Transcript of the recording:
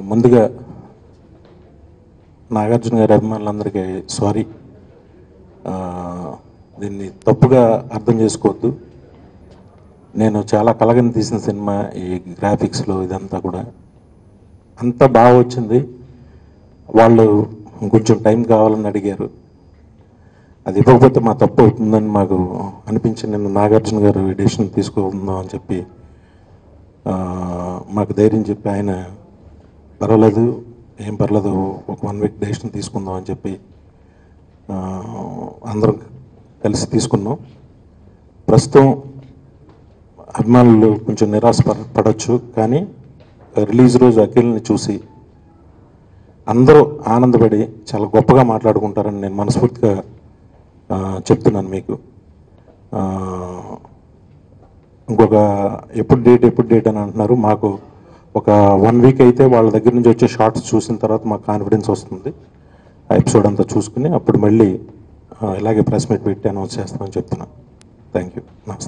ముందుగా నాగార్జున గారి అభిమానులందరికీ సారీ. దీన్ని తప్పుగా అర్థం చేసుకోవద్దు. నేను చాలా కలగని తీసిన సినిమా. ఈ గ్రాఫిక్స్లో ఇదంతా కూడా అంతా బాగా వచ్చింది. వాళ్ళు కొంచెం టైం కావాలని అడిగారు. అది ఇవ్వకపోతే మా తప్పు అవుతుందని మాకు అనిపించి నేను నాగార్జున గారు ఎడిషన్ తీసుకుందాం అని చెప్పి మాకు ధైర్యం చెప్పి ఆయన పర్వాలేదు, ఏం పర్లేదు, ఒక 1 వీక్ డెసిషన్ తీసుకుందాం అని చెప్పి అందరం కలిసి తీసుకున్నాం. ప్రస్తుతం అభిమానులు కొంచెం నిరాశ పడవచ్చు, కానీ రిలీజ్ రోజు అఖిల్ని చూసి అందరూ ఆనందపడి చాలా గొప్పగా మాట్లాడుకుంటారని నేను మనస్ఫూర్తిగా చెప్తున్నాను మీకు. ఇంకొక ఎప్పుడు డేట్ అని అంటున్నారు. మాకు ఒక 1 వీక్ అయితే వాళ్ళ దగ్గర నుంచి వచ్చే షార్ట్స్ చూసిన తర్వాత మాకు కాన్ఫిడెన్స్ వస్తుంది. ఆ ఎపిసోడ్ అంతా చూసుకుని అప్పుడు మళ్ళీ ఇలాగే ప్రెస్ మీట్ పెట్టి అనౌన్స్ చేస్తామని చెప్తున్నాను. Thank you. నమస్తే.